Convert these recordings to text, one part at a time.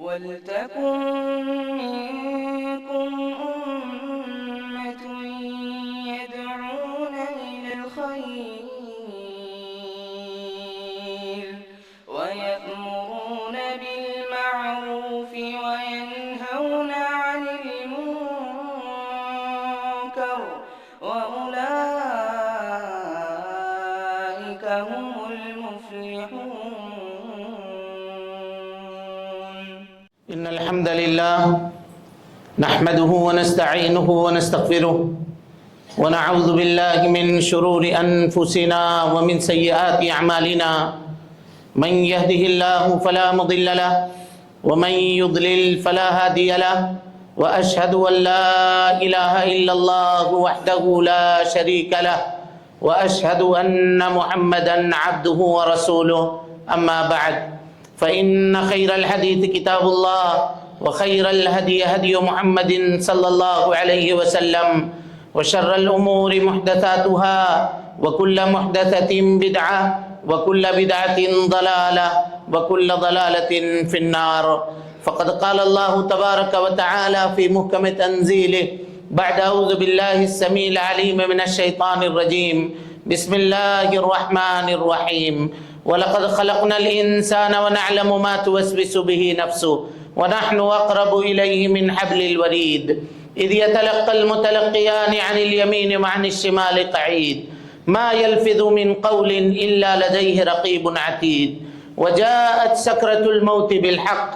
وَلْتَكُنْ مِنْكُمْ أُمَّةٌ يَدْعُونَ إِلَى الْخَيْرِ وَيَأْمُرُونَ بِالْمَعْرُوفِ وَيَنْهَوْنَ عَنِ الْمُنكَرِ وَأُولَئِكَ هُمُ الْمُفْلِحُونَ. إن الحمد لله نحمده ونستعينه ونستغفره ونعوذ بالله من شرور أنفسنا ومن سيئات أعمالنا من يهده الله فلا مضل له ومن يضلل فلا هادي له وأشهد أن لا إله إلا الله وحده لا شريك له وأشهد أن محمدا عبده ورسوله أما بعد فإن خير الحديث كتاب الله وخير الهدي هدي محمد صلى الله عليه وسلم وشر الأمور محدثاتها وكل محدثة بدعة وكل بدعة ضلالة وكل ضلالة في النار. فقد قال الله تبارك وتعالى في محكم تنزيله بعد أعوذ بالله السميع العليم من الشيطان الرجيم بسم الله الرحمن الرحيم وَلَقَدْ خَلَقْنَا الْإِنسَانَ وَنَعْلَمُ مَا تُوَسْوِسُ بِهِ نَفْسُهُ وَنَحْنُ أَقْرَبُ إِلَيْهِ مِنْ حَبْلِ الْوَرِيدِ إِذْ يَتَلَقَّى الْمُتَلَقِّيَانِ عَنِ الْيَمِينِ وَعَنِ الشِّمَالِ قَعِيدٌ مَا يَلْفِظُ مِنْ قَوْلٍ إِلَّا لَدَيْهِ رَقِيبٌ عَتِيدٌ وَجَاءَتْ سَكْرَةُ الْمَوْتِ بِالْحَقِّ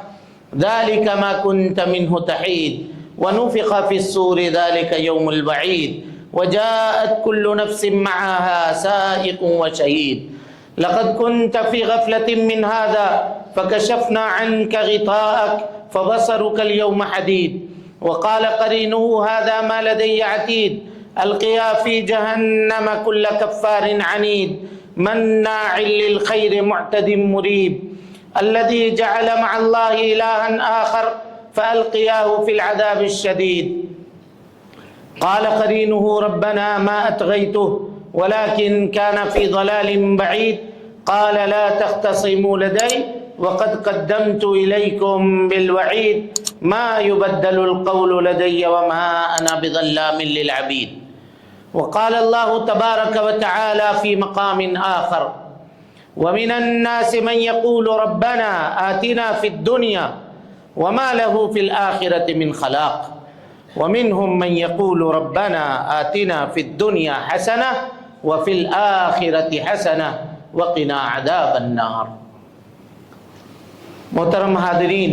ذَلِكَ مَا كُنْتَ مِنْهُ تَحِيدُ وَنُفِخَ فِي الصُّورِ ذَلِكَ يَوْمُ الْوَعِيدِ وَجَاءَتْ كُلُّ نَفْسٍ مَعَهَا سَائِقٌ وَشَهِيدٌ لقد كنت في غفلة من هذا فكشفنا عنك غطاءك فبصرك اليوم حديد وقال قرينه هذا ما لدي عتيد ألقيا في جهنم كل كفار عنيد مناع للخير معتد مريب الذي جعل مع الله إلها آخر فألقياه في العذاب الشديد قال قرينه ربنا ما أطغيته ولكن كان في ضلال بعيد قال لا تختصموا لدي وقد قدمت إليكم بالوعيد ما يبدل القول لدي وما أنا بظلام للعبيد. وقال الله تبارك وتعالى في مقام آخر ومن الناس من يقول ربنا آتنا في الدنيا وما له في الآخرة من خلاق ومنهم من يقول ربنا آتنا في الدنيا حسنة وفي الآخرة حسنة وقنا عذاب النار. محترم حاضرین،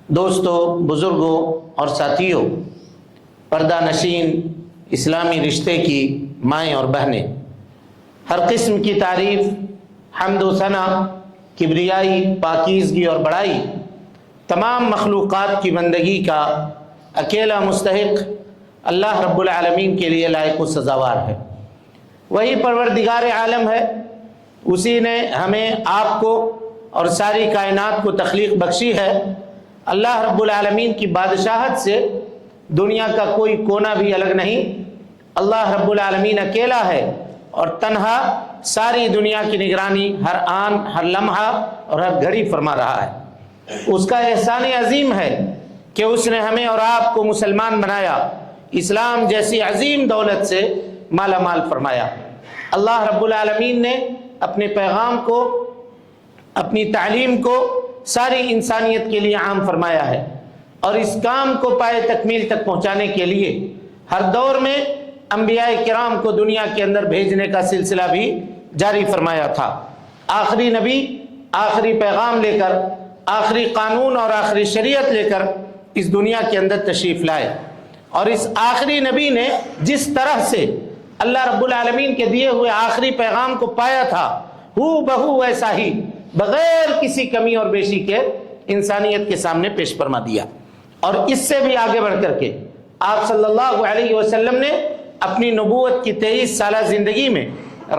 دوستوں، بزرگوں اور ساتھیوں، پردہ نشین اسلامی رشتے کی مائیں اور بہنیں، ہر قسم کی تعریف، حمد و ثنا، کبریائی، پاکیزگی اور بڑائی تمام مخلوقات کی بندگی کا اکیلا مستحق اللہ رب العالمین کے لیے لائق و سزاوار ہے. وہی پروردگار عالم ہے، اسی نے ہمیں، آپ کو اور ساری کائنات کو تخلیق بخشی ہے. اللہ رب العالمین کی بادشاہت سے دنیا کا کوئی کونا بھی الگ نہیں. اللہ رب العالمین اکیلا ہے اور تنہا ساری دنیا کی نگرانی ہر آن، ہر لمحہ اور ہر گھڑی فرما رہا ہے. اس کا احسان عظیم ہے کہ اس نے ہمیں اور آپ کو مسلمان بنایا، اسلام جیسی عظیم دولت سے مالا مال فرمایا. اللہ رب العالمین نے اپنے پیغام کو، اپنی تعلیم کو ساری انسانیت کے لیے عام فرمایا ہے اور اس کام کو پائے تکمیل تک پہنچانے کے لیے ہر دور میں انبیاء کرام کو دنیا کے اندر بھیجنے کا سلسلہ بھی جاری فرمایا تھا. آخری نبی آخری پیغام لے کر، آخری قانون اور آخری شریعت لے کر اس دنیا کے اندر تشریف لائے اور اس آخری نبی نے جس طرح سے اللہ رب العالمین کے دیے ہوئے آخری پیغام کو پایا تھا، ہو بہو ویسا ہی بغیر کسی کمی اور بیشی کے انسانیت کے سامنے پیش فرما دیا. اور اس سے بھی آگے بڑھ کر کے آپ صلی اللہ علیہ وسلم نے اپنی نبوت کی 23 سالہ زندگی میں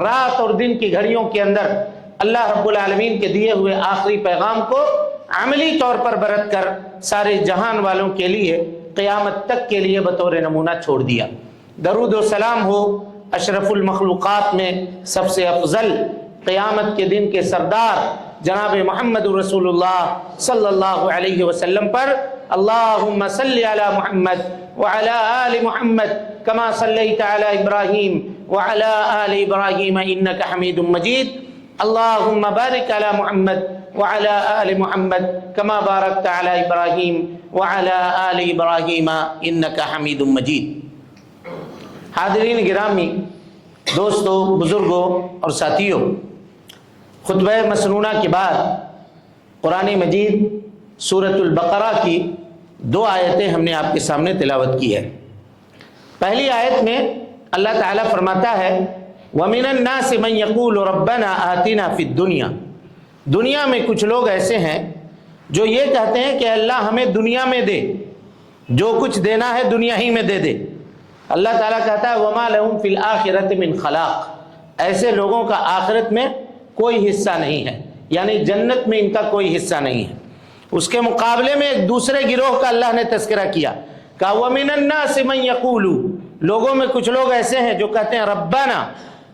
رات اور دن کی گھڑیوں کے اندر اللہ رب العالمین کے دیے ہوئے آخری پیغام کو عملی طور پر برت کر سارے جہان والوں کے لیے قیامت تک کے لیے بطور نمونہ چھوڑ دیا. درود و سلام ہو اشرف المخلوقات میں سب سے افضل، قیامت کے دن کے سردار، جناب محمد رسول اللہ صلی اللہ علیہ وسلم پر۔ اللہم صلی علی محمد وعلی آل محمد کما صلیت علی ابراہیم وعلی آل ابراہیم انک حمید مجید۔ اللہم بارک علی محمد وعلی آل محمد کما بارکت علی ابراہیم وعلی آل ابراہیم انک حمید مجید۔ حاضرین گرامی، دوستو، بزرگوں اور ساتھیوں، خطبہ مسنونہ کے بعد قرآن مجید سورۃ البقرہ کی 2 آیتیں ہم نے آپ کے سامنے تلاوت کی ہے۔ پہلی آیت میں اللہ تعالیٰ فرماتا ہے وَمِنَ النَّاسِ مَن يَقُولُ رَبَّنَا آتِنَا فِي الدُّنْيَا۔ دنیا میں کچھ لوگ ایسے ہیں جو یہ کہتے ہیں کہ اللہ ہمیں دنیا میں دے، جو کچھ دینا ہے دنیا ہی میں دے دے۔ اللہ تعالیٰ کہتا ہے وَمَا لَهُمْ فِي الْآخِرَةِ مِنْ خَلَاقٍ، ایسے لوگوں کا آخرت میں کوئی حصہ نہیں ہے، یعنی جنت میں ان کا کوئی حصہ نہیں ہے۔ اس کے مقابلے میں ایک دوسرے گروہ کا اللہ نے تذکرہ کیا، کہا وَمِنَ النَّاسِ مَن يَقُولُ، لوگوں میں کچھ لوگ ایسے ہیں جو کہتے ہیں ربنا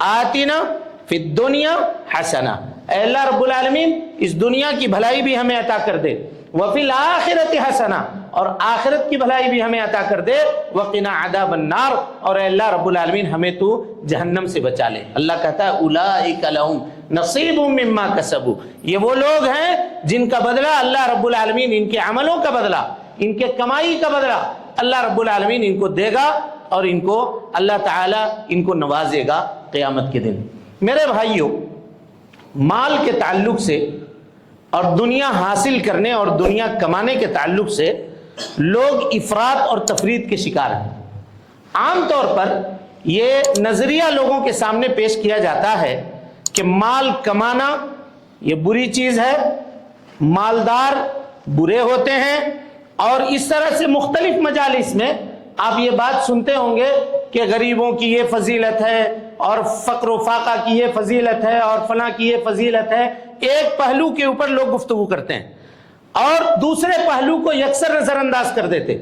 آتنا فی الدنیا حسنہ، اے اللہ رب العالمین اس دنیا کی بھلائی بھی ہمیں عطا کر دے، وفی الآخرۃ حسنہ، اور آخرت کی بھلائی بھی ہمیں عطا کر دے، وقنا عذاب النار، اور اے اللہ رب العالمین ہمیں تو جہنم سے بچا لے۔ اللہ کہتا ہے اولئک لہم نصیب مما کسبوا، یہ وہ لوگ ہیں جن کا بدلہ اللہ رب العالمین، ان کے عملوں کا بدلہ، ان کے کمائی کا بدلہ اللہ رب العالمین ان کو دے گا، اور ان کو اللہ تعالیٰ ان کو نوازے گا قیامت کے دن۔ میرے بھائیوں، مال کے تعلق سے اور دنیا حاصل کرنے اور دنیا کمانے کے تعلق سے لوگ افراط اور تفریط کے شکار ہیں۔ عام طور پر یہ نظریہ لوگوں کے سامنے پیش کیا جاتا ہے کہ مال کمانا یہ بری چیز ہے، مالدار برے ہوتے ہیں، اور اس طرح سے مختلف مجالس میں آپ یہ بات سنتے ہوں گے کہ غریبوں کی یہ فضیلت ہے، اور فقر و فاقہ کی یہ فضیلت ہے، اور فلاں کی یہ فضیلت ہے۔ ایک پہلو کے اوپر لوگ گفتگو کرتے ہیں اور دوسرے پہلو کو یکسر نظر انداز کر دیتے،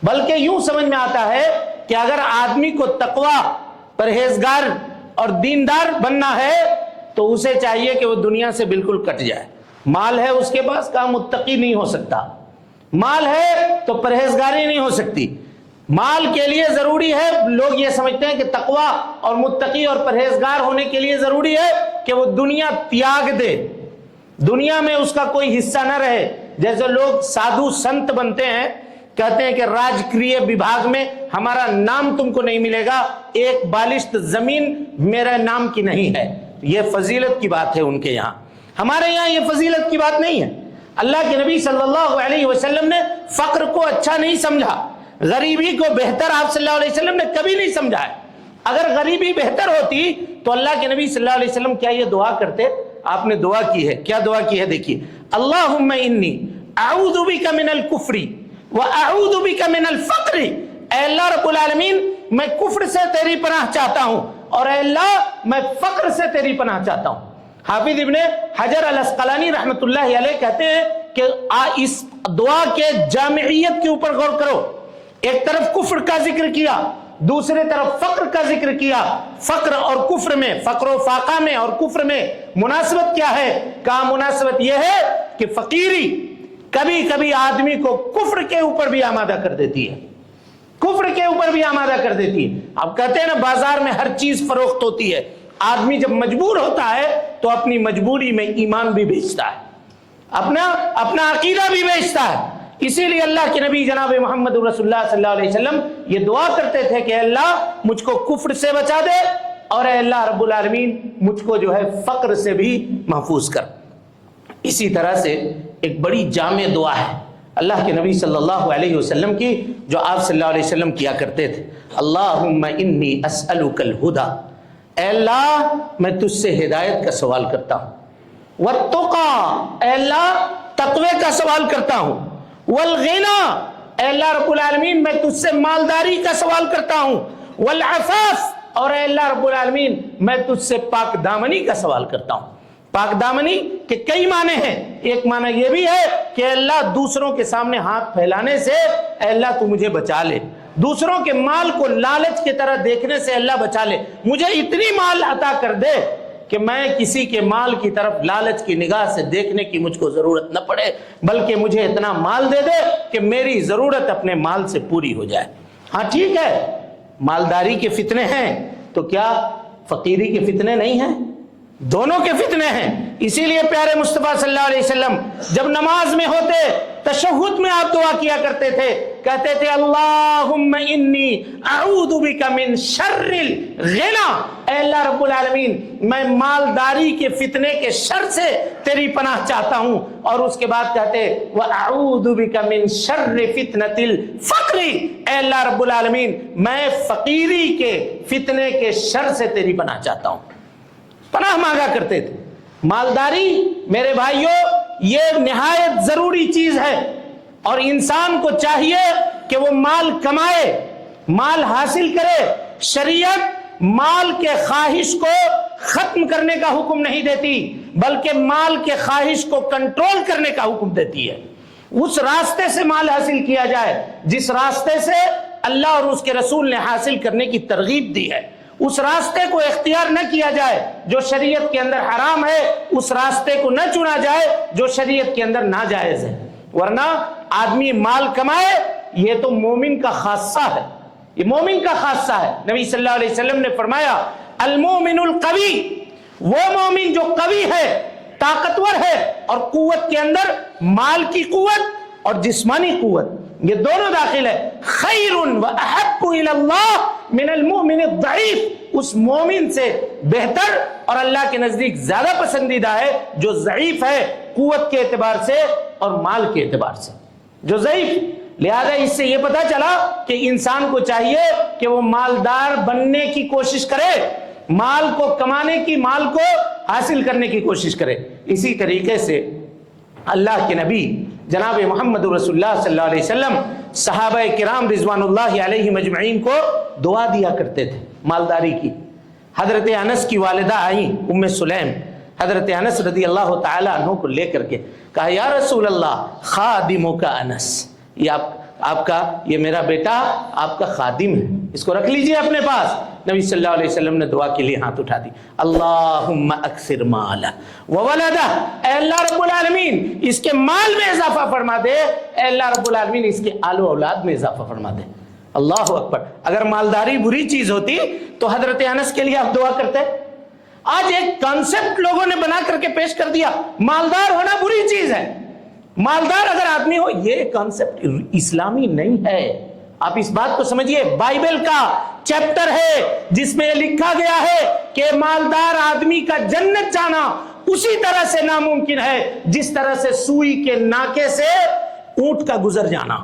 بلکہ یوں سمجھ میں آتا ہے کہ اگر آدمی کو تقوی، پرہیزگار اور دیندار بننا ہے تو اسے چاہیے کہ وہ دنیا سے بالکل کٹ جائے۔ مال ہے اس کے پاس، کہاں متقی نہیں ہو سکتا، مال ہے تو پرہیزگاری نہیں ہو سکتی۔ مال کے لیے ضروری ہے، لوگ یہ سمجھتے ہیں کہ تقوی اور متقی اور پرہیزگار ہونے کے لیے ضروری ہے کہ وہ دنیا تیاگ دے، دنیا میں اس کا کوئی حصہ نہ رہے۔ جیسے لوگ سادھو سنت بنتے ہیں، کہتے ہیں کہ راج کریہ وبھاگ میں ہمارا نام تم کو نہیں ملے گا، ایک بالشت زمین میرے نام کی نہیں ہے۔ یہ فضیلت کی بات ہے ان کے یہاں، ہمارے یہاں یہ فضیلت کی بات نہیں ہے۔ اللہ کے نبی صلی اللہ علیہ وسلم نے فقر کو اچھا نہیں سمجھا، غریبی کو بہتر آپ صلی اللہ علیہ وسلم نے کبھی نہیں سمجھا ہے۔ اگر غریبی بہتر ہوتی تو اللہ کے نبی صلی اللہ علیہ وسلم کیا یہ دعا کرتے؟ آپ نے دعا کی ہے، کیا دعا کی ہے دیکھیے، اللہم انی اعوذ بک من الکفر واعوذ بک من الفقر، اے اللہ رب العالمین میں کفر سے تیری پناہ چاہتا ہوں، اور اے اللہ میں فقر سے تیری پناہ چاہتا ہوں۔ حافظ ابن حجر الاسقلانی رحمۃ اللہ علیہ کہتے ہیں کہ اس دعا کے جامعیت کے اوپر غور کرو، ایک طرف کفر کا ذکر کیا، دوسرے طرف فقر کا ذکر کیا۔ فقر اور کفر میں، فقر و فاقہ میں اور کفر میں مناسبت کیا ہے؟ کہا مناسبت یہ ہے کہ فقیری کبھی کبھی آدمی کو کفر کے اوپر بھی آمادہ کر دیتی ہے، کفر کے اوپر بھی آمادہ کر دیتی ہے۔ اب کہتے ہیں نا بازار میں ہر چیز فروخت ہوتی ہے، آدمی جب مجبور ہوتا ہے تو اپنی مجبوری میں ایمان بھی بیچتا ہے، اپنا عقیدہ بھی بیچتا ہے۔ اسی لیے اللہ کے نبی جناب محمد رسول اللہ صلی اللہ علیہ وسلم یہ دعا کرتے تھے کہ اے اللہ مجھ کو کفر سے بچا دے، اور اے اللہ رب العالمین مجھ کو جو ہے فقر سے بھی محفوظ کر۔ اسی طرح سے ایک بڑی جامع دعا ہے اللہ کے نبی صلی اللہ علیہ وسلم کی، جو آپ صلی اللہ علیہ وسلم کیا کرتے تھے، اللہم انی اسألک الہدی، اے اللہ میں تجھ سے ہدایت کا سوال کرتا ہوں، والتقی، اے اللہ تقوی کا سوال کرتا ہوں، والغنا، اے اللہ رب العالمین میں تجھ سے مالداری کا سوال کرتا ہوں، والعفاف، اور اے اللہ رب العالمین میں تجھ سے پاک دامنی کا سوال کرتا ہوں۔ پاک دامنی کے کئی معنی ہیں، ایک معنی یہ بھی ہے کہ اے اللہ دوسروں کے سامنے ہاتھ پھیلانے سے اے اللہ تو مجھے بچا لے، دوسروں کے مال کو لالچ کی طرح دیکھنے سے اللہ بچا لے، مجھے اتنی مال عطا کر دے کہ میں کسی کے مال کی طرف لالچ کی نگاہ سے دیکھنے کی مجھ کو ضرورت نہ پڑے، بلکہ مجھے اتنا مال دے دے کہ میری ضرورت اپنے مال سے پوری ہو جائے۔ ہاں ٹھیک ہے، مالداری کے فتنے ہیں تو کیا فقیری کے فتنے نہیں ہیں؟ دونوں کے فتنے ہیں۔ اسی لیے پیارے مصطفیٰ صلی اللہ علیہ وسلم جب نماز میں ہوتے، تشہد میں آپ دعا کیا کرتے تھے، کہتے تھے اللہم انی اعوذ بک من شر الغنا، اے اللہ رب العالمین میں مالداری کے فتنے کے شر سے تیری پناہ چاہتا ہوں، اور اس کے بعد کہتے واعوذ بک من شر فتنۃ الفقر، اے اللہ رب العالمین میں فقیری کے فتنے کے شر سے تیری پناہ چاہتا ہوں، پناہ مانگا کرتے تھے۔ مالداری میرے بھائیوں یہ نہایت ضروری چیز ہے، اور انسان کو چاہیے کہ وہ مال کمائے، مال حاصل کرے۔ شریعت مال کے خواہش کو ختم کرنے کا حکم نہیں دیتی، بلکہ مال کے خواہش کو کنٹرول کرنے کا حکم دیتی ہے۔ اس راستے سے مال حاصل کیا جائے جس راستے سے اللہ اور اس کے رسول نے حاصل کرنے کی ترغیب دی ہے، اس راستے کو اختیار نہ کیا جائے جو شریعت کے اندر حرام ہے، اس راستے کو نہ چنا جائے جو شریعت کے اندر ناجائز ہے۔ ورنہ آدمی مال کمائے یہ تو مومن کا خاصہ ہے، یہ مومن کا خاصہ ہے۔ نبی صلی اللہ علیہ وسلم نے فرمایا المومن القوی، وہ مومن جو قوی ہے، طاقتور ہے، اور قوت کے اندر مال کی قوت اور جسمانی قوت یہ دونوں داخل ہے، خیر و احب الی اللہ من المؤمن الضعیف، اس مومن سے بہتر اور اللہ کے نزدیک زیادہ پسندیدہ ہے جو ضعیف ہے قوت کے اعتبار سے اور مال کے اعتبار سے، جو ضعیف۔ لہذا اس سے یہ پتا چلا کہ انسان کو چاہیے کہ وہ مالدار بننے کی کوشش کرے، مال کو کمانے کی، مال کو حاصل کرنے کی کوشش کرے۔ اسی طریقے سے اللہ کے نبی جناب محمد رسول اللہ صلی اللہ علیہ وسلم صحابہ کرام رضوان اللہ علیہ مجمعین کو دعا دیا کرتے تھے مالداری کی۔ حضرت انس کی والدہ آئیں ام سلیم، حضرت انس رضی اللہ تعالیٰ عنہ کو لے کر کے کہا یا رسول اللہ خادمک انس، یہ آپ کا یہ میرا بیٹا آپ کا خادم ہے، اس کو رکھ لیجئے اپنے پاس۔ نبی صلی اللہ علیہ وسلم نے دعا کے لیے ہاتھ اٹھا دی، اللہم اکثر مالہ وولدہ، اے اللہ رب العالمین اس کے مال میں اضافہ فرما دے، اے اللہ رب العالمین اس کے آل و اولاد میں اضافہ فرما دے۔ اللہ اکبر۔ اگر مالداری بری چیز ہوتی تو حضرت انس کے لیے آپ دعا کرتے؟ آج ایک کانسیپٹ لوگوں نے بنا کر کے پیش کر دیا، مالدار ہونا بری چیز ہے، مالدار اگر آدمی ہو، یہ کانسیپٹ اسلامی نہیں ہے۔ آپ اس بات کو سمجھیے، بائبل کا چیپٹر ہے جس میں لکھا گیا ہے کہ مالدار آدمی کا جنت جانا اسی طرح سے ناممکن ہے جس طرح سے سوئی کے ناکے سے اونٹ کا گزر جانا،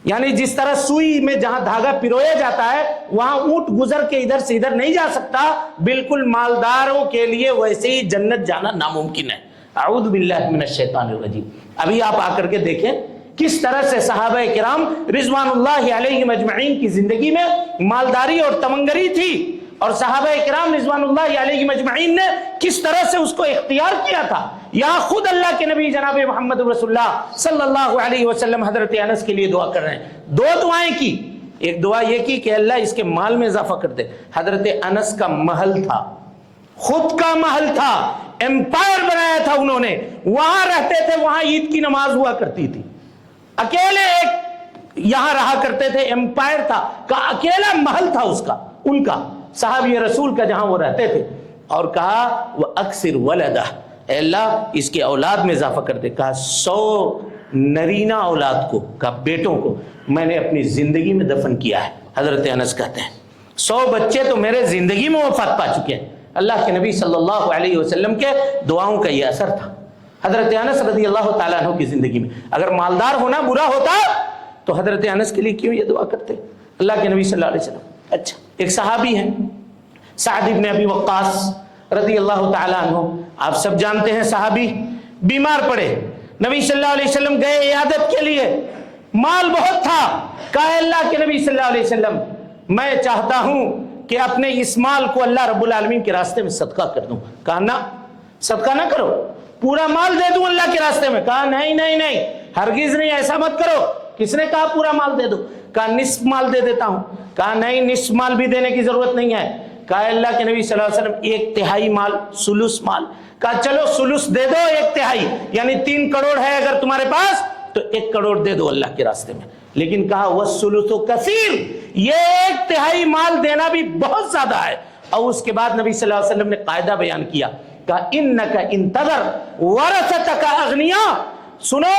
یعنی جس طرح سوئی میں جہاں دھاگا پرویا جاتا ہے وہاں اونٹ گزر کے ادھر سے ادھر نہیں جا سکتا، بالکل مالداروں کے لیے ویسے ہی جنت جانا ناممکن ہے۔ اعوذ باللہ من الشیطان الرجیم۔ ابھی آپ آ کر کے دیکھیں کس طرح سے صحابہ کرام رضوان اللہ علیہ مجمعین کی زندگی میں مالداری اور تمنگری تھی، اور صحابہ کرام رضوان اللہ علیہ مجمعین نے کس طرح سے اس کو اختیار کیا تھا۔ یہاں خود اللہ کے نبی جناب محمد رسول اللہ صلی اللہ علیہ وسلم حضرت انس کے لیے دعا کر رہے ہیں۔ دو دعائیں کی، ایک دعا یہ کی کہ اللہ اس کے مال میں اضافہ کر دے۔ حضرت انس کا محل تھا، خود کا محل تھا، امپائر بنایا تھا انہوں نے، وہاں رہتے تھے، وہاں عید کی نماز ہوا کرتی تھی، اکیلے ایک یہاں رہا کرتے تھے، امپائر تھا، کا اکیلا محل تھا اس کا، ان کا صحابی رسول کا جہاں وہ رہتے تھے، اور کہا وہ اکثر ولدہ، اے اللہ اس کے اولاد میں اضافہ کر دے۔ کہا 100 نرینہ اولاد کو، کہا بیٹوں کو میں نے اپنی زندگی میں دفن کیا ہے۔ حضرت انس کہتے ہیں 100 بچے تو میرے زندگی میں وفات پا چکے ہیں۔ اللہ کے نبی صلی اللہ علیہ وسلم کے دعاؤں کا یہ اثر تھا حضرت انس رضی اللہ تعالیٰ عنہ کی زندگی میں۔ اگر مالدار ہونا برا ہوتا تو حضرت انس کے لیے کیوں یہ دعا کرتے اللہ کے نبی صلی اللہ علیہ وسلم؟ اچھا، ایک صحابی ہیں سعد ابن ابی وقاص رضی اللہ تعالیٰ عنہ، آپ سب جانتے ہیں، صحابی بیمار پڑے، نبی صلی اللہ علیہ وسلم گئے عیادت کے لیے، مال بہت تھا، کہا اللہ کے نبی صلی اللہ علیہ وسلم میں چاہتا ہوں کہ اپنے اس مال کو اللہ رب العالمین کے راستے میں صدقہ کر دوں۔ کہا نہ، صدقہ نہ کرو، پورا مال دے دوں اللہ کے راستے میں۔ کہا نہیں نہیں نہیں، ہرگز نہیں، ایسا مت کرو۔ کس نے کہا پورا مال دے دو؟ کہا نصف مال دے دیتا ہوں۔ کہا نہیں، نصف مال بھی دینے کی ضرورت نہیں ہے، کہا اللہ کے نبی صلی اللہ علیہ وسلم 1/3 مال، سلس مال. کہا چلو سلس دے دو 1/3، یعنی 3 کروڑ ہے اگر تمہارے پاس تو 1 کروڑ دے دو اللہ کے راستے میں. لیکن کہا والثلث کثیر، یہ 1/3 مال دینا بھی بہت زیادہ ہے. اور اس کے بعد نبی صلی اللہ علیہ وسلم نے قاعدہ بیان کیا، کہا انک ان تذر ورثتک اغنیاء، سنو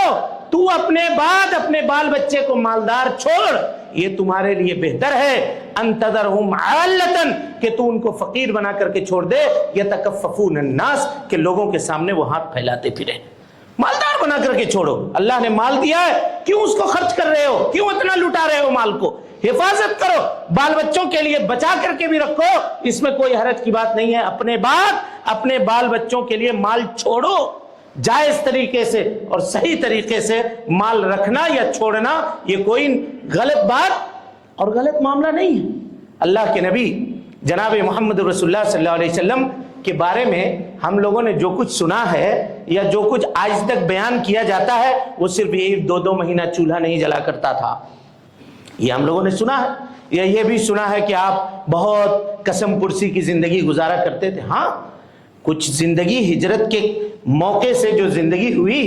تو اپنے بعد اپنے بال بچے کو مالدار چھوڑ، یہ تمہارے لیے بہتر ہے ان تذرہم عالۃ، کہ تو ان کو فقیر بنا کر کے چھوڑ دے، یتکففون الناس، کہ لوگوں کے سامنے وہ ہاتھ پھیلاتے پھرے. مالدار بنا کر کے چھوڑو، اللہ نے مال دیا ہے، کیوں اس کو خرچ کر رہے ہو، کیوں اتنا لٹا رہے ہو مال کو؟ حفاظت کرو، بال بچوں کے لیے بچا کر کے بھی رکھو، اس میں کوئی حرج کی بات نہیں ہے. اپنے بعد اپنے بال بچوں کے لیے مال چھوڑو، جائز طریقے سے اور صحیح طریقے سے مال رکھنا یا چھوڑنا یہ کوئی غلط بات اور غلط معاملہ نہیں ہے. اللہ کے نبی جناب محمد رسول اللہ صلی اللہ علیہ وسلم کے بارے میں ہم لوگوں نے جو کچھ سنا ہے یا جو کچھ آج تک بیان کیا جاتا ہے وہ صرف یہ 2 مہینہ چولہا نہیں جلا کرتا تھا، یہ ہم لوگوں نے سنا ہے. یا یہ بھی سنا ہے کہ آپ بہت قسم پرسی کی زندگی گزارا کرتے تھے. ہاں کچھ زندگی ہجرت کے موقع سے جو زندگی ہوئی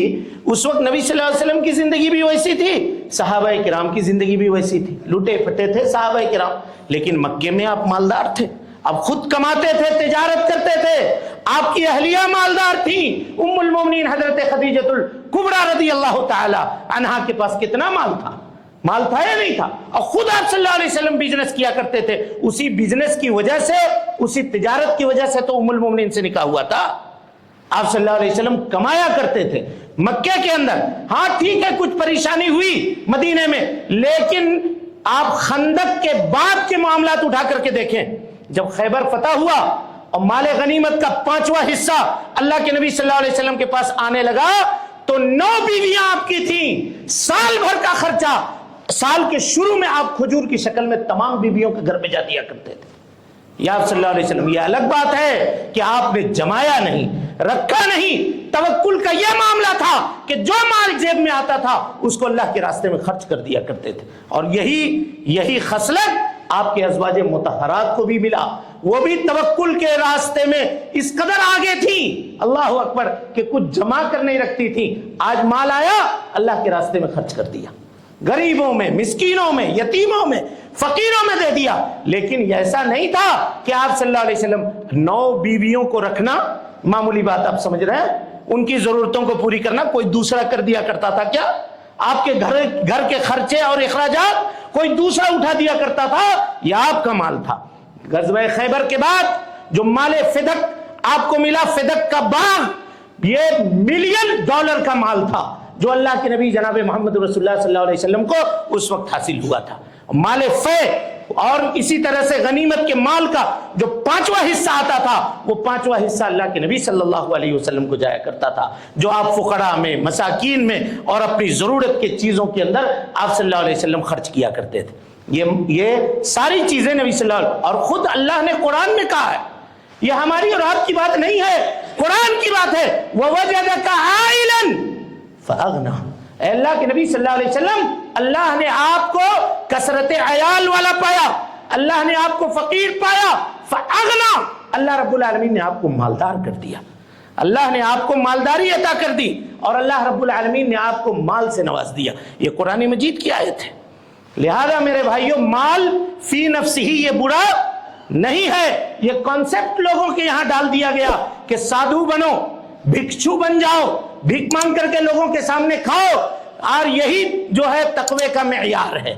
اس وقت نبی صلی اللہ علیہ وسلم کی زندگی بھی ویسی تھی، صحابہ کرام کی زندگی بھی ویسی تھی، لٹے پھٹے تھے صحابہ کرام. لیکن مکے میں آپ مالدار تھے، آپ خود کماتے تھے، تجارت کرتے تھے، آپ کی اہلیہ مالدار تھی. ام المومنین حضرت خدیجہ الکبریٰ رضی اللہ تعالی عنہا کے پاس کتنا مال تھا؟ مال تھا یا نہیں تھا؟ اور خود آپ صلی اللہ علیہ وسلم بزنس کیا کرتے تھے، اسی بزنس کی وجہ سے، اسی تجارت کی وجہ سے تو ام المومنین سے نکاح ہوا تھا. آپ صلی اللہ علیہ وسلم کمایا کرتے تھے مکے کے اندر. ہاں ٹھیک ہے کچھ پریشانی ہوئی مدینے میں، لیکن آپ خندق کے بعد کے معاملات اٹھا کر کے دیکھیں. جب خیبر فتح ہوا اور مال غنیمت کا 5واں حصہ اللہ کے نبی صلی اللہ علیہ وسلم کے پاس آنے لگا تو 9 بیویاں آپ کی تھیں، سال بھر کا خرچہ سال کے شروع میں آپ کھجور کی شکل میں تمام بیویوں کے گھر پہ جا دیا کرتے تھے. یا آپ صلی اللہ علیہ وسلم یہ الگ بات ہے کہ آپ نے جمایا نہیں، رکھا نہیں. توکل کا یہ معاملہ تھا کہ جو مال جیب میں آتا تھا اس کو اللہ کے راستے میں خرچ کر دیا کرتے تھے. اور یہی خصلت آپ کے ازواج مطہرات کو بھی ملا، وہ بھی توکل کے راستے میں اس قدر آگے تھی، اللہ اکبر، کہ کچھ جمع کر نہیں رکھتی تھی. آج مال آیا اللہ کے راستے میں خرچ کر دیا، غریبوں میں، مسکینوں میں، یتیموں میں، فقیروں میں دے دیا. لیکن ایسا نہیں تھا کہ آپ صلی اللہ علیہ وسلم 9 بیویوں کو رکھنا معمولی بات، آپ سمجھ رہے ہیں، ان کی ضرورتوں کو پوری کرنا کوئی دوسرا کر دیا کرتا تھا کیا؟ آپ کے گھر کے خرچے اور اخراجات کوئی دوسرا اٹھا دیا کرتا تھا؟ یہ آپ کا مال تھا. غزوہ خیبر کے بعد جو مال فدق آپ کو ملا، فدق کا باغ، یہ $1 ملین کا مال تھا جو اللہ کے نبی جناب محمد رسول اللہ صلی اللہ علیہ وسلم کو اس وقت حاصل ہوا تھا. مال فے اور اسی طرح سے غنیمت کے مال کا جو 5واں حصہ آتا تھا وہ 5واں حصہ اللہ کے نبی صلی اللہ علیہ وسلم کو جایا کرتا تھا، جو آپ فقراء میں، مساکین میں اور اپنی ضرورت کے چیزوں کے اندر آپ صلی اللہ علیہ وسلم خرچ کیا کرتے تھے. یہ ساری چیزیں نبی صلی اللہ علیہ وسلم، اور خود اللہ نے قرآن میں کہا ہے، یہ ہماری اور آپ کی بات نہیں ہے، قرآن کی بات ہے، وَوَجَدَكَ عَائِلًا فَأَغْنَى. اے اللہ کے نبی صلی اللہ علیہ وسلم، اللہ نے آپ کو کثرت عیال والا پایا، اللہ نے آپ کو فقیر پایا، فَأَغْنَى، اللہ رب العالمین نے آپ کو مالدار کر دیا، اللہ نے آپ کو مالداری عطا کر دی، اور اللہ رب العالمین نے آپ کو مال سے نواز دیا. یہ قرآن مجید کی آیت ہے. لہذا میرے بھائیوں، مال فی نفسہ ہی یہ برا نہیں ہے. یہ کانسیپٹ لوگوں کے یہاں ڈال دیا گیا کہ سادھو بنو، بھکشو بن جاؤ، بھیک مانگ کر کے لوگوں کے سامنے کھاؤ، اور یہی جو ہے تقوی کا معیار ہے،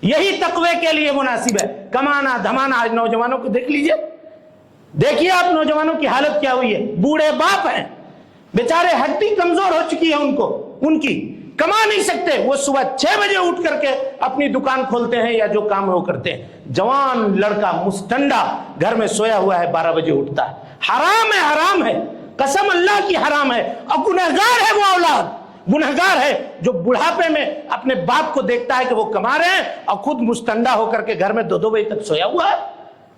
یہی تقوی کے لیے مناسب ہے. کمانا دھمانا. آج نوجوانوں کو دیکھ لیجئے، دیکھیے آپ نوجوانوں کی حالت کیا ہوئی ہے. بوڑھے باپ ہیں بیچارے، ہڈی کمزور ہو چکی ہے ان کی، کما نہیں سکتے. وہ صبح 6 بجے اٹھ کر کے اپنی دکان کھولتے ہیں یا جو کام وہ کرتے ہیں. جوان لڑکا مستنڈا گھر میں سویا ہوا ہے، 12 بجے اٹھتا ہے. حرام ہے، حرام ہے، قسم اللہ کی حرام ہے. اور گنہگار ہے وہ اولاد، گنہگار ہے جو بڑھاپے میں اپنے باپ کو دیکھتا ہے کہ وہ کما رہے ہیں اور خود مستنڈا ہو کر کے گھر میں 2 بجے تک سویا ہوا ہے،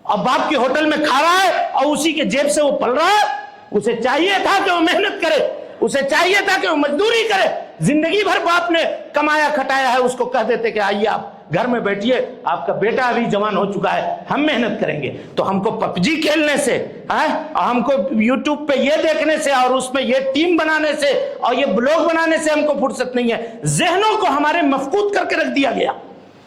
اور باپ کے ہوٹل میں کھا رہا ہے اور اسی کے جیب سے وہ پل رہا ہے. اسے چاہیے تھا کہ وہ محنت کرے، اسے چاہیے تھا کہ وہ مزدوری کرے. زندگی بھر باپ نے کمایا کھٹایا ہے، اس کو کہہ دیتے کہ آئیے آپ گھر میں بیٹھیے، آپ کا بیٹا ابھی جوان ہو چکا ہے، ہم محنت کریں گے، تو ہم کو پب جی کھیلنے سے، ہم کو یوٹیوب پہ یہ دیکھنے سے اور اس میں یہ ٹیم بنانے سے اور یہ بلاگ بنانے سے ہم کو فرصت نہیں ہے۔ ذہنوں کو ہمارے مفقود کر کے رکھ دیا گیا،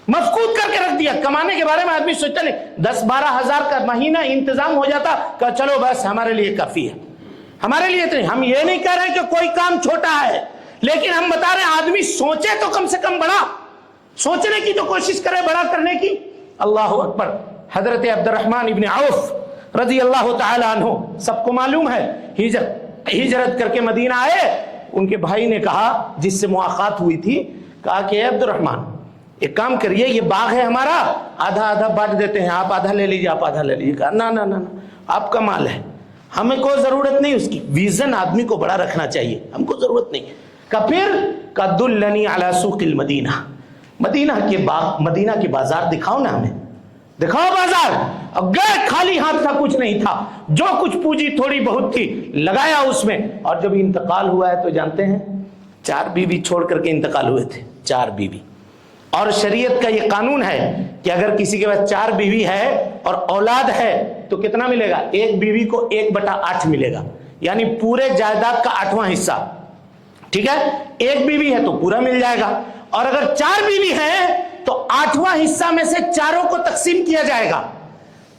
مفقود کر کے رکھ دیا۔ کمانے کے بارے میں آدمی سوچتا نہیں، 10-12 ہزار کا مہینہ انتظام ہو جاتا کہ چلو بس ہمارے لیے کافی ہے، ہمارے لیے تو نہیں۔ ہم یہ نہیں کہہ رہے کہ کوئی کام چھوٹا ہے، لیکن ہم بتا رہے ہیں آدمی سوچے تو کم سے کم بڑا، سوچنے کی تو کوشش کرے بڑا کرنے کی۔ اللہ اکبر۔ حضرت عبد الرحمن ابن عوف رضی اللہ تعالی عنہ، سب کو معلوم ہے، ہجرت کر کے مدینہ آئے۔ ان کے بھائی نے کہا، جس سے مواقعات ہوئی تھی، کہا کہ اے عبد الرحمن ایک کام کریے، یہ باغ ہے ہمارا، آدھا آدھا بانٹ دیتے ہیں، آپ آدھا لے لیجیے، آپ آدھا لے لیجیے۔ کہا نا نا نا، آپ کا مال ہے، ہمیں کوئی ضرورت نہیں اس کی۔ ویژن آدمی کو بڑا رکھنا چاہیے، ہم کو ضرورت نہیں۔ کہ پھر دلنی علی سوق المدینہ، مدینہ کے باغ، مدینہ کے بازار دکھاؤ نا ہمیں، دکھاؤ بازار۔ اب گئے، خالی ہاتھ تھا، کچھ نہیں تھا، جو کچھ پونجی تھوڑی بہت تھی لگایا اس میں۔ اور جب انتقال ہوا ہے تو جانتے ہیں 4 بیوی چھوڑ کر کے انتقال ہوئے تھے، 4 بیوی۔ اور شریعت کا یہ قانون ہے کہ اگر کسی کے پاس 4 بیوی ہے اور اولاد ہے تو کتنا ملے گا؟ 1 بیوی کو 1/8 ملے گا، یعنی پورے جائیداد کا 8واں حصہ، ٹھیک ہے؟ 1 بیوی ہے تو پورا مل جائے گا، اور اگر 4 بیوی ہیں تو 8واں حصہ میں سے 4 کو تقسیم کیا جائے گا۔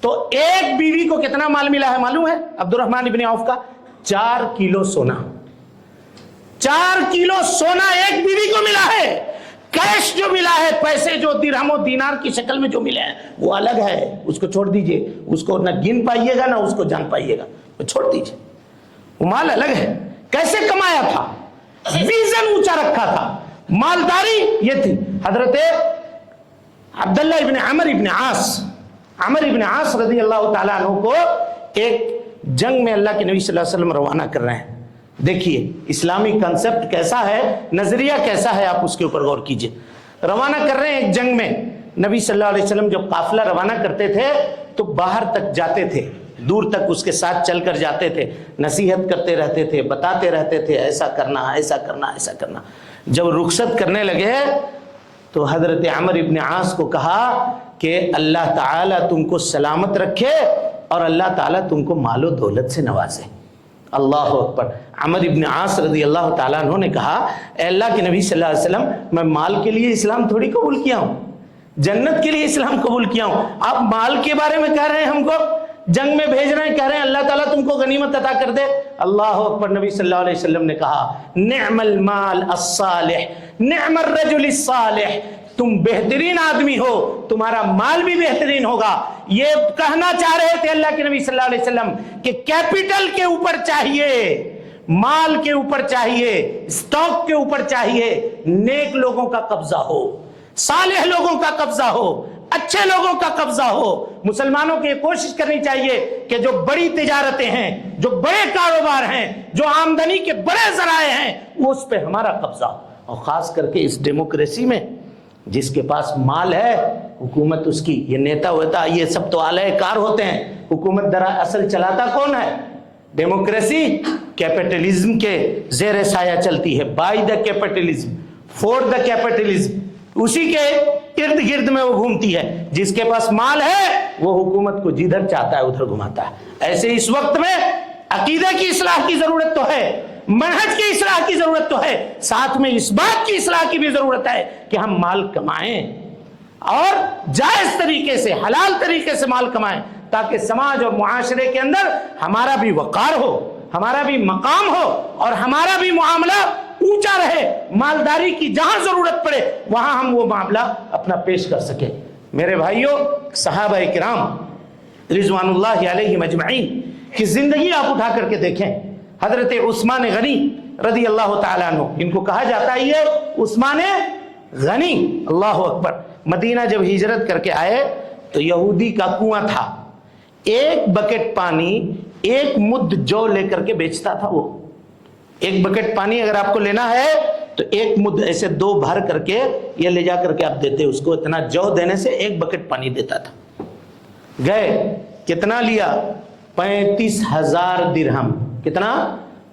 تو 1 بیوی کو کتنا مال ملا ہے معلوم ہے عبد الرحمن ابن عوف کا؟ 4 کلو سونا، 4 کلو سونا 1 بیوی کو ملا ہے۔ کیش جو ملا ہے، پیسے جو درہم و دینار کی شکل میں جو ملے ہیں وہ الگ ہے، اس کو چھوڑ دیجئے، اس کو نہ گن پائیے گا نہ اس کو جان پائیے گا، وہ چھوڑ دیجئے، وہ مال الگ ہے۔ کیسے کمایا تھا؟ ویژن اونچا رکھا تھا، مالداری یہ تھی۔ حضرت عبداللہ ابن عمر ابن عاص رضی اللہ تعالیٰ عنہ کو ایک جنگ میں اللہ کے نبی صلی اللہ علیہ وسلم روانہ کر رہے ہیں۔ دیکھیے اسلامی کنسپٹ کیسا ہے، نظریہ کیسا ہے، آپ اس کے اوپر غور کیجئے۔ روانہ کر رہے ہیں ایک جنگ میں، نبی صلی اللہ علیہ وسلم جب قافلہ روانہ کرتے تھے تو باہر تک جاتے تھے، دور تک اس کے ساتھ چل کر جاتے تھے، نصیحت کرتے رہتے تھے، بتاتے رہتے تھے ایسا کرنا، ایسا کرنا، ایسا کرنا۔ جب رخصت کرنے لگے تو حضرت عمر ابن عاص کو کہا کہ اللہ تعالیٰ تم کو سلامت رکھے اور اللہ تعالیٰ تم کو مال و دولت سے نوازے۔ اللہ اکبر۔ عمر ابن عاص رضی اللہ تعالیٰ عنہ نے کہا، اے اللہ کے نبی صلی اللہ علیہ وسلم، میں مال کے لیے اسلام تھوڑی قبول کیا ہوں، جنت کے لیے اسلام قبول کیا ہوں، آپ مال کے بارے میں کہہ رہے ہیں، ہم کو جنگ میں بھیج رہے ہیں، کہہ رہے ہیں اللہ تعالیٰ تم کو غنیمت عطا کر دے۔ اللہ اکبر۔ نبی صلی اللہ علیہ وسلم نے کہا، نعم المال الصالح، نعم الرجل الصالح، تم بہترین آدمی ہو، تمہارا مال بھی بہترین ہوگا۔ یہ کہنا چاہ رہے تھے اللہ کے نبی صلی اللہ علیہ وسلم کہ کیپٹل کے اوپر چاہیے، مال کے اوپر چاہیے، اسٹاک کے اوپر چاہیے، نیک لوگوں کا قبضہ ہو، صالح لوگوں کا قبضہ ہو، اچھے لوگوں کا قبضہ ہو۔ مسلمانوں کو یہ کوشش کرنی چاہیے کہ جو بڑی تجارتیں ہیں، جو بڑے کاروبار ہیں، جو آمدنی کے بڑے ذرائع ہیں، وہ اس پہ ہمارا قبضہ ہو۔ اور خاص کر کے اس ڈیموکریسی میں جس کے پاس مال ہے، حکومت اس کی، یہ نیتا ہوتا یہ سب تو اعلی کار ہوتے ہیں، حکومت دراصل چلاتا کون ہے؟ ڈیموکریسی کیپٹلزم کے زیر سایہ چلتی ہے، by the capitalism, for the capitalism, اسی کے ارد گرد میں وہ گھومتی ہے۔ جس کے پاس مال ہے وہ حکومت کو جدھر چاہتا ہے ادھر گھماتا ہے۔ ایسے اس وقت میں عقیدہ کی اصلاح کی ضرورت تو ہے، منہج کی اصلاح کی ضرورت تو ہے، ساتھ میں اس بات کی اصلاح کی بھی ضرورت ہے کہ ہم مال کمائیں اور جائز طریقے سے، حلال طریقے سے مال کمائیں، تاکہ سماج اور معاشرے کے اندر ہمارا بھی وقار ہو، ہمارا بھی مقام ہو اور ہمارا بھی معاملہ اونچا رہے۔ مالداری کی جہاں ضرورت پڑے وہاں ہم وہ معاملہ اپنا پیش کر سکیں۔ میرے بھائیوں، صحابہ کرام رضوان اللہ علیہم اجمعین کی زندگی آپ اٹھا کر کے دیکھیں۔ حضرت عثمان غنی رضی اللہ تعالیٰ عنہ، ان کو کہا جاتا ہے یہ عثمان غنی، اللہ اکبر۔ مدینہ جب ہجرت کر کے آئے تو یہودی کا کنواں تھا، 1 بکٹ پانی 1 مد جو لے کر کے بیچتا تھا۔ وہ 1 بکٹ پانی اگر آپ کو لینا ہے تو 1 مد ایسے 2 بھر کر کے یہ لے جا کر کے آپ دیتے اس کو، اتنا جو دینے سے 1 بکٹ پانی دیتا تھا۔ گئے، کتنا لیا؟ 35,000 درہم۔ کتنا؟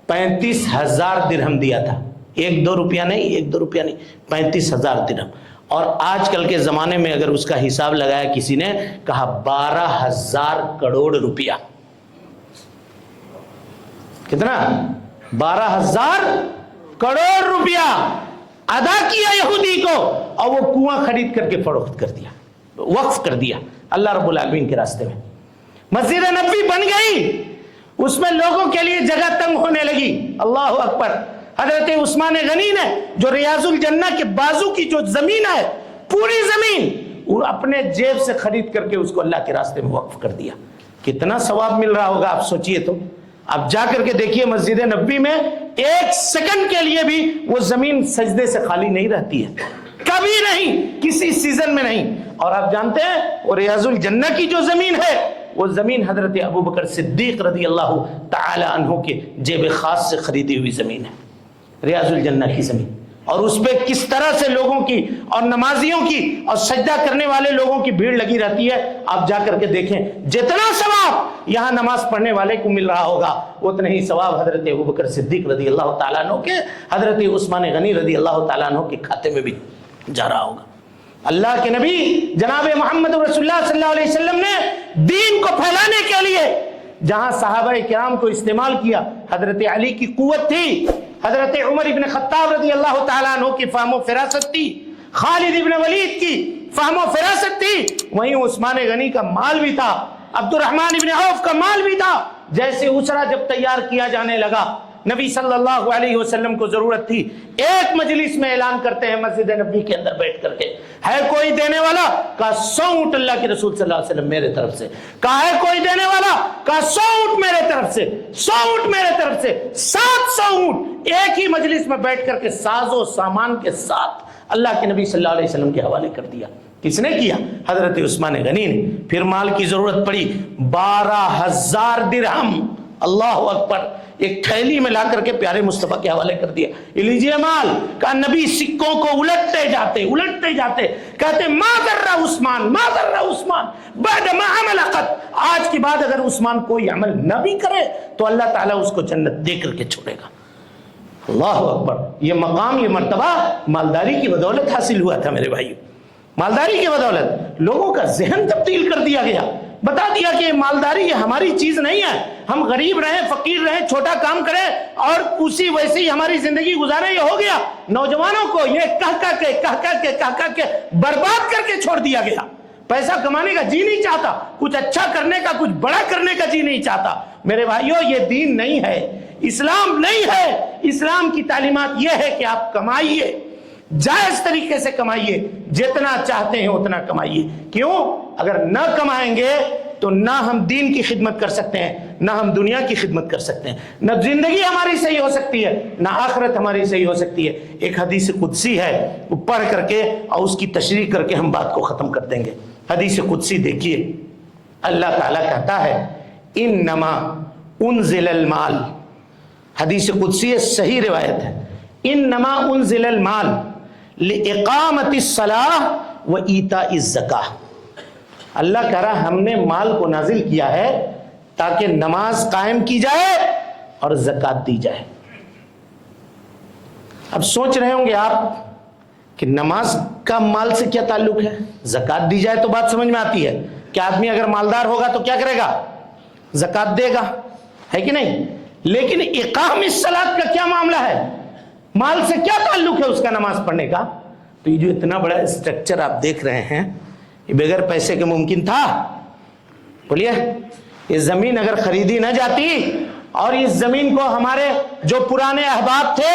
35,000 درہم دیا تھا، 1-2 روپیہ نہیں، 1-2 روپیہ نہیں، 35,000 درہم۔ اور آج کل کے زمانے میں اگر اس کا حساب لگایا کسی نے، کہا 12,000 کروڑ روپیہ. کتنا؟ 12,000 کروڑ روپیہ ادا کیا یہودی کو، اور وہ کنواں خرید کر کے فروخت کر دیا، وقف کر دیا اللہ رب العالمین کے راستے میں. مسجد نبوی بن گئی، اس میں لوگوں کے لیے جگہ تنگ ہونے لگی. اللہ اکبر. حضرت عثمان غنی نے جو ریاض الجنہ کے بازو کی جو زمین ہے، پوری زمین وہ اپنے جیب سے خرید کر کے اس کو اللہ کے راستے میں وقف کر دیا. کتنا ثواب مل رہا ہوگا آپ سوچئے تو. اب جا کر کے دیکھیے مسجد نبوی میں ایک سیکنڈ کے لیے بھی وہ زمین سجدے سے خالی نہیں رہتی ہے، کبھی نہیں، کسی سیزن میں نہیں. اور آپ جانتے ہیں وہ ریاض الجنہ کی جو زمین ہے، وہ زمین حضرت ابوبکر صدیق رضی اللہ تعالی عنہ کے جیب خاص سے خریدی ہوئی زمین ہے، ریاض الجنہ کی زمین. اور اس پہ کس طرح سے لوگوں کی اور نمازیوں کی اور سجدہ کرنے والے لوگوں کی بھیڑ لگی رہتی ہے. آپ جا کر کے دیکھیں، جتنا ثواب یہاں نماز پڑھنے والے کو مل رہا ہوگا، اتنا ہی ثواب حضرت ابوبکر صدیق رضی اللہ تعالیٰ عنہ کے، حضرت عثمان غنی رضی اللہ تعالیٰ عنہ کے کھاتے میں بھی جا رہا ہوگا. اللہ کے نبی جناب محمد رسول اللہ صلی اللہ علیہ وسلم نے دین کو پھیلانے کے لیے جہاں صحابہ کرام کو استعمال کیا، حضرت علی کی قوت تھی، حضرت عمر ابن خطاب رضی اللہ تعالیٰ عنہ کی فہم و فراست تھی، خالد ابن ولید کی فہم و فراست تھی، وہیں عثمان غنی کا مال بھی تھا، عبد الرحمن ابن عوف کا مال بھی تھا. جیسے اسرا جب تیار کیا جانے لگا، نبی صلی اللہ علیہ وسلم کو ضرورت تھی، ایک مجلس میں اعلان کرتے ہیں مسجد نبوی کے اندر بیٹھ کر کے، ہے کوئی دینے والا؟ کہا 100 اونٹ اللہ کے رسول صلی اللہ علیہ وسلم میرے طرف سے. کہا ہے کوئی دینے والا؟ کہا 100 اونٹ میرے طرف سے، 100 اونٹ میرے طرف سے. 700 اونٹ ایک ہی مجلس میں بیٹھ کر کے ساز و سامان کے ساتھ اللہ کے نبی صلی اللہ علیہ وسلم کے حوالے کر دیا. کس نے کیا؟ حضرت عثمان غنی نے. پھر مال کی ضرورت پڑی، 12,000 درہم، اللہ اکبر، ایک تھیلی میں لا کر کے پیارے مصطفیٰ کے حوالے کر دیا. یہ لیجئے مال. کہا نبی سکوں کو الٹتے جاتے کہتے ما ذرہ عثمان، ما ذرہ عثمان بعد ما عمل قط. آج کے بعد اگر عثمان کوئی عمل نہ بھی کرے تو اللہ تعالیٰ اس کو جنت دے کر کے چھوڑے گا. اللہ اکبر. یہ مقام، یہ مرتبہ مالداری کی بدولت حاصل ہوا تھا میرے بھائیو. مالداری کی بدولت لوگوں کا ذہن تبدیل کر دیا گیا، بتا دیا کہ مالداری یہ ہماری چیز نہیں ہے، ہم غریب رہیں، فقیر رہیں، چھوٹا کام کریں اور اسی ویسے ہی ہماری زندگی گزاریں، یہ ہو گیا. نوجوانوں کو یہ کہہ کے برباد کر کے چھوڑ دیا گیا. پیسہ کمانے کا جی نہیں چاہتا، کچھ اچھا کرنے کا، کچھ بڑا کرنے کا جی نہیں چاہتا. میرے بھائیو یہ دین نہیں ہے، اسلام نہیں ہے. اسلام کی تعلیمات یہ ہے کہ آپ کمائیے، جائز طریقے سے کمائیے، جتنا چاہتے ہیں اتنا کمائیے. کیوں؟ اگر نہ کمائیں گے تو نہ ہم دین کی خدمت کر سکتے ہیں، نہ ہم دنیا کی خدمت کر سکتے ہیں، نہ زندگی ہماری صحیح ہو سکتی ہے، نہ آخرت ہماری صحیح ہو سکتی ہے. ایک حدیث قدسی ہے، وہ پڑھ کر کے اور اس کی تشریح کر کے ہم بات کو ختم کر دیں گے. حدیث قدسی دیکھیے، اللہ تعالیٰ کہتا ہے انما انزل المال. حدیث قدسی صحیح روایت ہے، انما انزل المال لإقامت الصلاة و ایتاء الزکاة. اللہ کہہ رہا ہم نے مال کو نازل کیا ہے تاکہ نماز قائم کی جائے اور زکوٰۃ دی جائے. اب سوچ رہے ہوں گے آپ کہ نماز کا مال سے کیا تعلق ہے؟ زکوٰۃ دی جائے تو بات سمجھ میں آتی ہے کہ آدمی اگر مالدار ہوگا تو کیا کرے گا؟ زکوٰۃ دے گا، ہے کہ نہیں؟ لیکن اقام الصلاۃ کا کیا معاملہ ہے؟ مال سے کیا تعلق ہے اس کا نماز پڑھنے کا؟ تو یہ جو اتنا بڑا اسٹرکچر آپ دیکھ رہے ہیں، یہ بغیر پیسے کے ممکن تھا؟ بولیے. یہ زمین اگر خریدی نہ جاتی اور اس زمین کو ہمارے جو پرانے احباب تھے،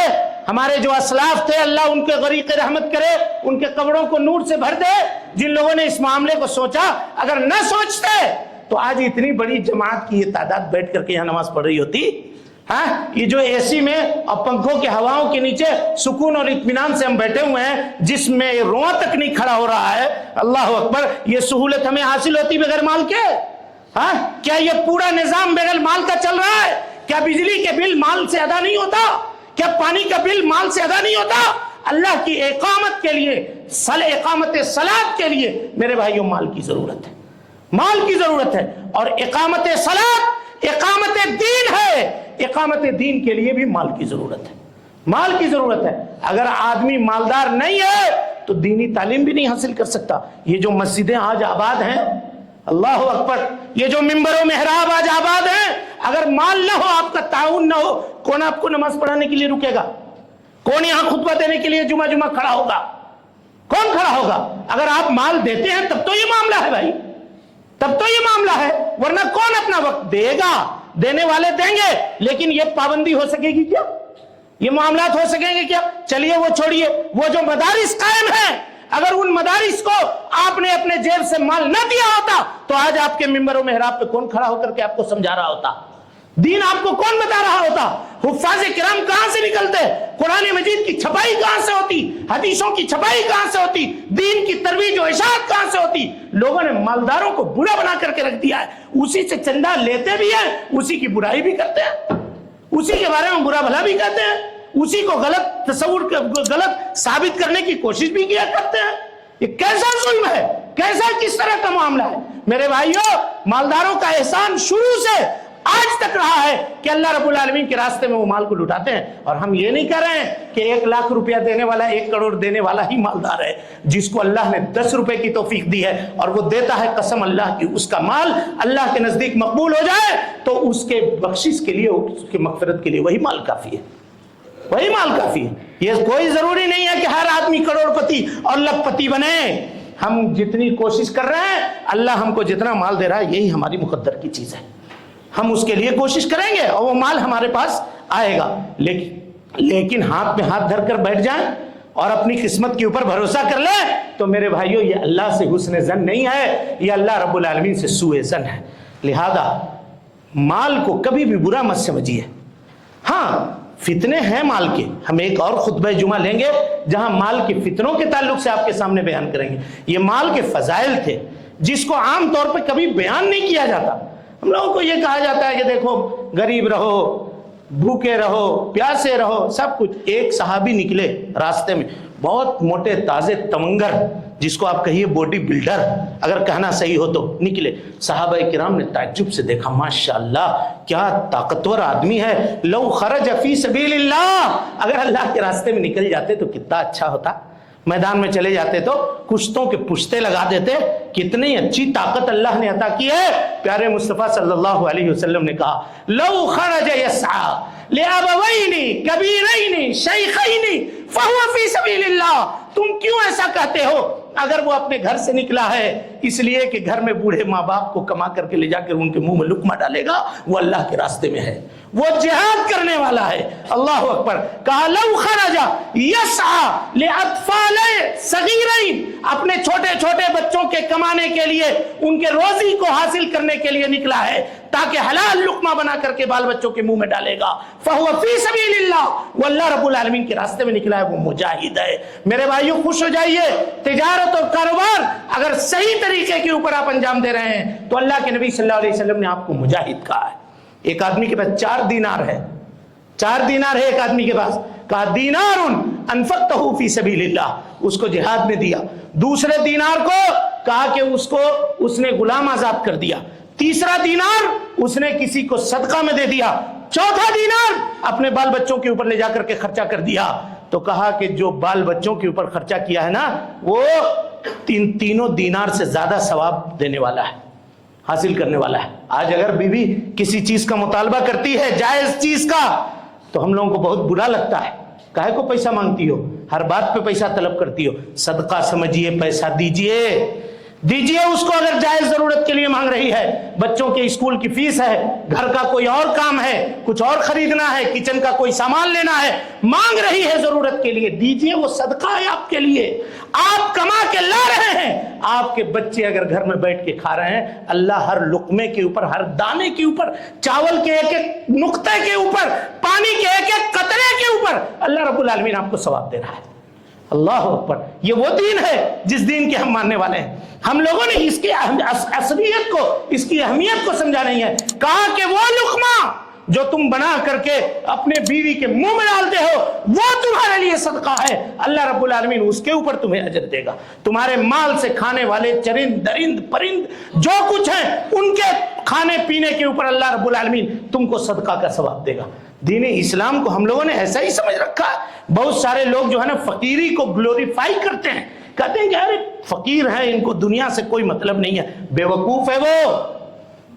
ہمارے جو اسلاف تھے، اللہ ان کے غریق رحمت کرے، ان کے قبروں کو نور سے بھر دے، جن لوگوں نے اس معاملے کو سوچا، اگر نہ سوچتے تو آج اتنی بڑی جماعت کی یہ تعداد بیٹھ کر کے یہاں نماز پڑھ رہی ہوتی. ہاں، یہ جو اے سی میں اور پنکھوں کے ہواؤں کے نیچے سکون اور اطمینان سے ہم بیٹھے ہوئے ہیں، جس میں رواں تک نہیں کھڑا ہو رہا ہے، اللہ اکبر، یہ سہولت ہمیں حاصل ہوتی بغیر مال کے؟ ہاں، کیا یہ پورا نظام بغیر مال کا چل رہا ہے؟ کیا بجلی کے بل مال سے ادا نہیں ہوتا؟ کیا پانی کا بل مال سے ادا نہیں ہوتا؟ اللہ کی اقامت کے لیے، اقامت صلاۃ کے لیے میرے بھائیوں مال کی ضرورت ہے، مال کی ضرورت ہے. اور اقامت صلاۃ اقامت دین ہے، اقامت دین کے لیے بھی مال کی ضرورت ہے، مال کی ضرورت ہے. اگر آدمی مالدار نہیں ہے تو دینی تعلیم بھی نہیں حاصل کر سکتا. یہ جو مسجدیں آج آباد ہیں، اللہ اکبر، یہ جو ممبر و محراب آج آباد ہیں، اگر مال نہ ہو، آپ کا تعاون نہ ہو، کون آپ کو نماز پڑھانے کے لیے رکے گا؟ کون یہاں خطبہ دینے کے لیے جمعہ کھڑا ہوگا؟ کون کھڑا ہوگا؟ اگر آپ مال دیتے ہیں تب تو یہ معاملہ ہے بھائی، تب تو یہ معاملہ ہے، ورنہ کون اپنا وقت دے گا؟ دینے والے دیں گے، لیکن یہ پابندی ہو سکے گی کیا؟ یہ معاملات ہو سکیں گے کیا؟ چلیے وہ چھوڑیے، وہ جو مدارس قائم ہیں، اگر ان مدارس کو آپ نے اپنے جیب سے مال نہ دیا ہوتا تو آج آپ کے ممبر و محراب پہ کون کھڑا ہو کر کے آپ کو سمجھا رہا ہوتا؟ دین آپ کو کون بتا رہا ہوتا؟ حفاظ کرام کہاں سے نکلتے؟ قرآن مجید کی چھپائی کہاں سے ہوتی؟ حدیثوں کی چھپائی کہاں سے ہوتی؟ دین کی ترویج و اشاعت کہاں سے ہوتی؟ لوگوں نے مالداروں کو برا بنا کر کے رکھ دیا ہے، اسی سے چندہ لیتے بھی ہیں، اسی کی برائی بھی کرتے ہیں، اسی کے بارے میں برا بھلا بھی کہتے ہیں، اسی کو غلط تصور، غلط ثابت کرنے کی کوشش بھی کیا کرتے ہیں. یہ کیسا ظلم ہے؟ کیسا کس طرح کا معاملہ ہے؟ میرے بھائیوں، مالداروں کا احسان شروع سے آج تک رہا ہے کہ اللہ رب العالمین کے راستے میں وہ مال کو لٹاتے ہیں. اور ہم یہ نہیں کہہ رہے ہیں کہ 1 لاکھ روپیہ دینے والا 1 کروڑ دینے والا ہی مالدار ہے. جس کو اللہ نے 10 روپے کی توفیق دی ہے اور وہ دیتا ہے قسم اللہ کی، اس کا مال اللہ کے نزدیک مقبول ہو جائے تو اس کے بخشش کے لیے، اس کے مغفرت کے لیے وہی مال کافی ہے، وہی مال کافی ہے. یہ کوئی ضروری نہیں ہے کہ ہر آدمی کروڑ پتی اور لکھ پتی بنے. ہم جتنی کوشش کر رہے ہیں، اللہ ہم کو جتنا مال دے رہا ہے یہی ہماری مقدر کی چیز ہے. ہم اس کے لیے کوشش کریں گے اور وہ مال ہمارے پاس آئے گا. لیکن ہاتھ میں ہاتھ دھر کر بیٹھ جائیں اور اپنی قسمت کے اوپر بھروسہ کر لیں تو میرے بھائیوں، یہ اللہ سے حسن ظن نہیں ہے، یہ اللہ رب العالمین سے سوء ظن ہے. لہذا مال کو کبھی بھی برا مت سمجھیے. ہاں، فتنے ہیں مال کے، ہم ایک اور خطبہ جمعہ لیں گے جہاں مال کے فتنوں کے تعلق سے آپ کے سامنے بیان کریں گے. یہ مال کے فضائل تھے جس کو عام طور پہ کبھی بیان نہیں کیا جاتا. ہم لوگوں کو یہ کہا جاتا ہے کہ دیکھو، غریب رہو، بھوکے رہو، پیاسے رہو، سب کچھ. ایک صحابی نکلے راستے میں، بہت موٹے تازے تمنگر، جس کو آپ کہیے باڈی بلڈر اگر کہنا صحیح ہو تو، نکلے. صحابہ کرام نے تعجب سے دیکھا، ماشاءاللہ کیا طاقتور آدمی ہے. لو خرج فی سبیل اللہ، اگر اللہ کے راستے میں نکل جاتے تو کتنا اچھا ہوتا. میدان میں چلے جاتے تو کشتوں کے پشتے لگا دیتے. کتنی اچھی طاقت اللہ نے عطا کی ہے. پیارے مصطفیٰ صلی اللہ علیہ وسلم نے کہا، لو خرج یسعى لأبوین کبیرین شیخین فہو فی سبیل اللہ. تم کیوں ایسا کہتے ہو؟ اگر وہ اپنے گھر سے نکلا ہے اس لیے کہ گھر میں بوڑھے ماں باپ کو کما کر کے لے جا کر ان کے منہ میں لقمہ ڈالے گا، وہ اللہ کے راستے میں ہے، وہ جہاد کرنے والا ہے. اللہ اکبر. کہا لو خرج یسعى لأطفال صغیرین، اپنے چھوٹے چھوٹے بچوں کے کمانے کے لیے، ان کے روزی کو حاصل کرنے کے لیے نکلا ہے تاکہ حلال لقمہ بنا کر کے بال بچوں کے منہ میں ڈالے گا، فہو فی سبیل اللہ، وہ اللہ رب العالمین کے راستے میں نکلا ہے، وہ مجاہد ہے. میرے بھائیوں، خوش ہو جائیے. تجارت اور کاروبار اگر صحیح طریقے کے اوپر آپ انجام دے رہے ہیں تو اللہ کے نبی صلی اللہ علیہ وسلم نے آپ کو مجاہد کہا ہے. ایک آدمی کے پاس 4 دینار ہے، 4 دینار ہے ایک آدمی کے پاس. کہا دینار انفقتہ فی سبیل اللہ، اس کو جہاد میں دیا. دوسرے دینار کو کہا کہ اس نے غلام آزاد کر دیا. تیسرا دینار اس نے کسی کو صدقہ میں دے دیا. چوتھا دینار اپنے بال بچوں کے اوپر لے جا کر کے خرچہ کر دیا. تو کہا کہ جو بال بچوں کے اوپر خرچہ کیا ہے نا، وہ تینوں دینار سے زیادہ ثواب دینے والا ہے، حاصل کرنے والا ہے. آج اگر بیوی کسی چیز کا مطالبہ کرتی ہے، جائز چیز کا، تو ہم لوگوں کو بہت برا لگتا ہے. کاہے کو پیسہ مانگتی ہو، ہر بات پہ پیسہ طلب کرتی ہو؟ صدقہ سمجھیے، پیسہ دیجئے اس کو. اگر جائز ضرورت کے لیے مانگ رہی ہے، بچوں کے اسکول کی فیس ہے، گھر کا کوئی اور کام ہے، کچھ اور خریدنا ہے، کچن کا کوئی سامان لینا ہے، مانگ رہی ہے ضرورت کے لیے، دیجئے. وہ صدقہ ہے آپ کے لیے. آپ کما کے لا رہے ہیں، آپ کے بچے اگر گھر میں بیٹھ کے کھا رہے ہیں، اللہ ہر لقمے کے اوپر، ہر دانے کے اوپر، چاول کے ایک ایک نقطے کے اوپر، پانی کے ایک ایک قطرے کے اوپر اللہ رب العالمین آپ کو ثواب دے رہا ہے. اللہ اکبر. یہ وہ دین ہے جس دین کے ہم ماننے والے ہیں. ہم لوگوں نے اس کی اصلیت کو، اس کی اہمیت کو سمجھا نہیں ہے. کہا کہ وہ لقمہ جو تم بنا کر کے اپنے بیوی کے منہ میں ڈالتے ہو، وہ تمہارے لیے صدقہ ہے. اللہ رب العالمین اس کے اوپر تمہیں اجر دے گا. تمہارے مال سے کھانے والے چرند، درند، پرند جو کچھ ہیں، ان کے کھانے پینے کے اوپر اللہ رب العالمین تم کو صدقہ کا ثواب دے گا. دین اسلام کو ہم لوگوں نے ایسا ہی سمجھ رکھا ہے. بہت سارے لوگ جو ہے نا فقیری کو گلوریفائی کرتے ہیں. کہتے ہیں کہ ارے فقیر ہے، ان کو دنیا سے کوئی مطلب نہیں ہے. بیوقوف ہے وہ،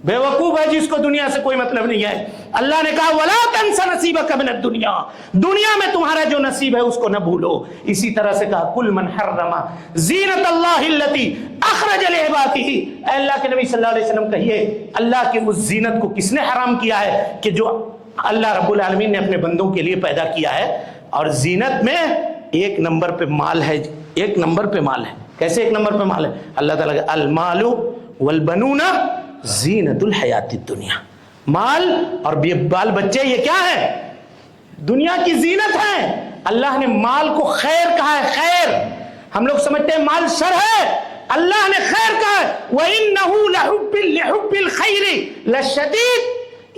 بیوقوف ہے جس کو دنیا سے کوئی مطلب نہیں ہے. اللہ نے کہا وَلَا تَنْسَ نَصِيبَكَ مِنَ الدُّنْيَا، دنیا میں تمہارا جو نصیب ہے اس کو نہ بھولو. اسی طرح سے کہا قُلْ مَنْ حَرَّمَ زِينَةَ اللَّهِ الَّتِي أَخْرَجَ لِعِبَادِهِ، اے اللہ کے نبی صلی اللہ علیہ وسلم کہیے اللہ کی اس زینت کو کس نے حرام کیا ہے کہ جو اللہ رب العالمین نے اپنے بندوں کے لیے پیدا کیا ہے. اور زینت میں ایک نمبر پہ مال ہے، ایک نمبر پہ مال ہے. کیسے ایک نمبر پہ مال ہے؟ اللہ تعالیٰ کہ المال والبنون زینت الحیات الدنیا، مال اور بال بچے یہ کیا ہے؟ دنیا کی زینت ہے. اللہ نے مال کو خیر کہا ہے، خیر. ہم لوگ سمجھتے ہیں مال شر ہے، اللہ نے خیر کہا ہے. وَإِنَّهُ لَحُبِّ الْخَيْرِ لَشَدِيدٌ،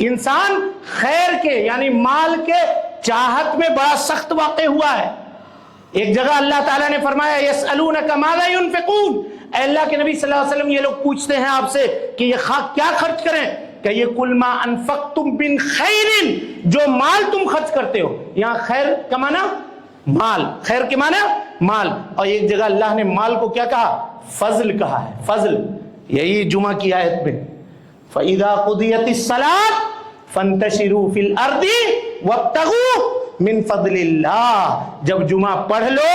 انسان خیر کے یعنی مال کے چاہت میں بڑا سخت واقع ہوا ہے. ایک جگہ اللہ تعالیٰ نے فرمایا یسألونک ماذا ينفقون، اے اللہ کے نبی صلی اللہ علیہ وسلم یہ لوگ پوچھتے ہیں آپ سے کہ یہ کیا خرچ کریں؟ کہ یہ قل ما انفقتم من خیر، جو مال تم خرچ کرتے ہو. یہاں خیر کا معنی مال، خیر کے معنی مال. اور ایک جگہ اللہ نے مال کو کیا کہا؟ فضل کہا ہے، فضل. یہی جمعہ کی آیت میں فَإِذَا قُضِيَتِ الصَّلَاةُ فَانْتَشِرُوا فِي الْأَرْضِ وَابْتَغُوا مِنْ فَضْلِ اللَّهِ، جب جمعہ پڑھ لو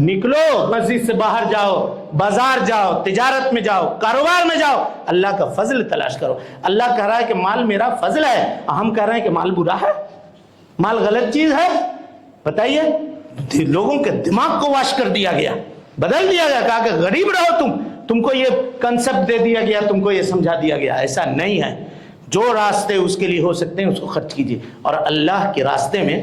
نکلو، مسجد سے باہر جاؤ، بازار جاؤ، تجارت میں جاؤ، کاروبار میں جاؤ، اللہ کا فضل تلاش کرو. اللہ کہہ رہا ہے کہ مال میرا فضل ہے، ہم کہہ رہے ہیں کہ مال برا ہے، مال غلط چیز ہے. بتائیے، لوگوں کے دماغ کو واش کر دیا گیا، بدل دیا گیا. کہا کہ غریب رہو تم کو یہ کنسپٹ دے دیا گیا، تم کو یہ سمجھا دیا گیا. ایسا نہیں ہے. جو راستے اس کے لیے ہو سکتے ہیں اس کو خرچ کیجیے. اور اللہ کے راستے میں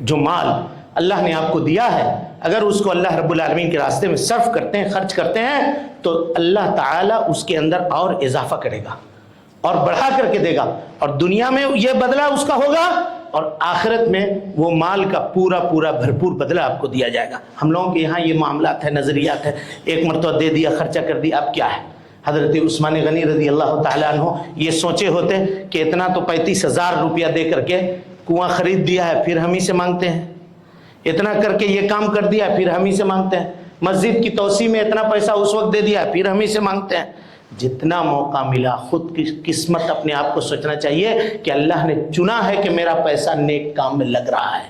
جو مال اللہ نے آپ کو دیا ہے، اگر اس کو اللہ رب العالمین کے راستے میں صرف کرتے ہیں، خرچ کرتے ہیں، تو اللہ تعالیٰ اس کے اندر اور اضافہ کرے گا اور بڑھا کر کے دے گا. اور دنیا میں یہ بدلہ اس کا ہوگا، اور آخرت میں وہ مال کا پورا بھرپور بدلہ آپ کو دیا جائے گا. ہم لوگوں کے یہاں یہ معاملات ہے، نظریات ہے، ایک مرتبہ دے دیا، خرچہ کر دیا. اب کیا ہے؟ حضرت عثمان غنی رضی اللہ تعالیٰ عنہ یہ سوچے ہوتے کہ اتنا تو 35,000 روپیہ دے کر کے کنواں خرید دیا ہے، پھر ہم ہی سے مانگتے ہیں. اتنا کر کے یہ کام کر دیا، پھر ہم ہی سے مانگتے ہیں. مسجد کی توسیع میں اتنا پیسہ اس وقت دے دیا، پھر ہم ہی سے مانگتے ہیں. جتنا موقع ملا خود کی قسمت اپنے آپ کو سوچنا چاہیے کہ اللہ نے چنا ہے کہ میرا پیسہ نیک کام میں لگ رہا ہے،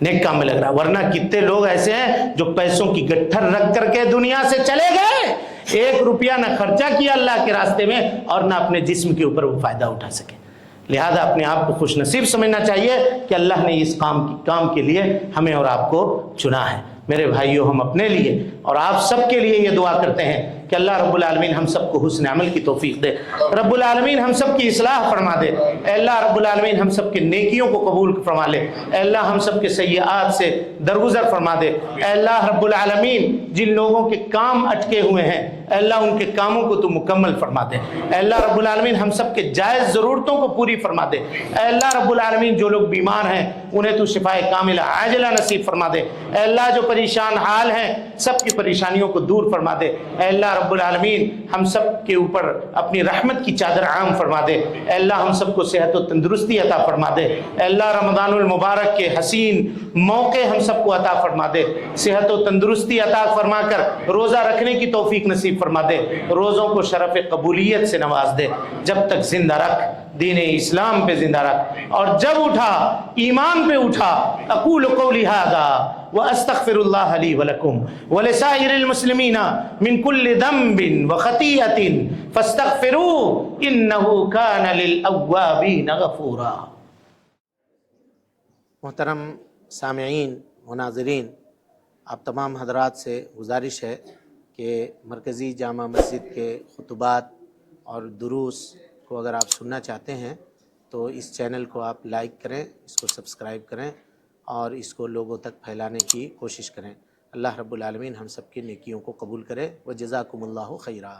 نیک کام میں لگ رہا ہے. ورنہ کتنے لوگ ایسے ہیں جو پیسوں کی گٹھر رکھ کر کے دنیا سے چلے گئے، 1 روپیہ نہ خرچہ کیا اللہ کے راستے میں اور نہ اپنے جسم کے اوپر وہ فائدہ اٹھا سکے. لہذا اپنے آپ کو خوش نصیب سمجھنا چاہیے کہ اللہ نے اس کام کے لیے ہمیں اور آپ کو چنا ہے. میرے بھائیوں، ہم اپنے لیے اور آپ سب کے لیے یہ دعا کرتے ہیں کہ اللہ رب العالمین ہم سب کو حسن عمل کی توفیق دے. رب العالمین ہم سب کی اصلاح فرما دے. اے اللہ رب العالمین ہم سب کے نیکیوں کو قبول فرما لے. اے اللہ ہم سب کے سیئات سے درگزر فرما دے. اے اللہ رب العالمین جن لوگوں کے کام اٹکے ہوئے ہیں، اے اللہ ان کے کاموں کو تو مکمل فرما دے. اے اللہ رب العالمین ہم سب کے جائز ضرورتوں کو پوری فرما دے. اے اللہ رب العالمین جو لوگ بیمار ہیں انہیں تو شفائے کاملہ عاجلہ نصیب فرما دے. اے اللہ جو پریشان حال ہیں سب کی پریشانیوں کو دور فرما دے. اے اللہ رب العالمین ہم سب کے اوپر اپنی رحمت کی چادر عام فرما دے. اے اللہ ہم سب کو صحت و تندرستی عطا فرما دے. اے اللہ رمضان المبارک کے حسین موقع ہم سب کو عطا فرما دے. صحت و تندرستی عطا فرما کر روزہ رکھنے کی توفیق نصیب فرما دے. روزوں کو شرف قبولیت سے نواز دے. جب تک زندہ رکھ، دین اسلام پہ زندہ رکھ، اور جب اٹھا ایمان پہ اٹھا. اقول قولی ھذا واستغفر اللہ لی ولکم ولسائر المسلمین من کل ذنب وخطیئۃ فاستغفروہ انہ کان للأوابین غفورا. محترم سامعین و ناظرین، آپ تمام حضرات سے گزارش ہے کہ مرکزی جامع مسجد کے خطبات اور دروس کو اگر آپ سننا چاہتے ہیں تو اس چینل کو آپ لائک کریں، اس کو سبسکرائب کریں اور اس کو لوگوں تک پھیلانے کی کوشش کریں. اللہ رب العالمین ہم سب کی نیکیوں کو قبول کرے. وجزاکم اللہ خیرا.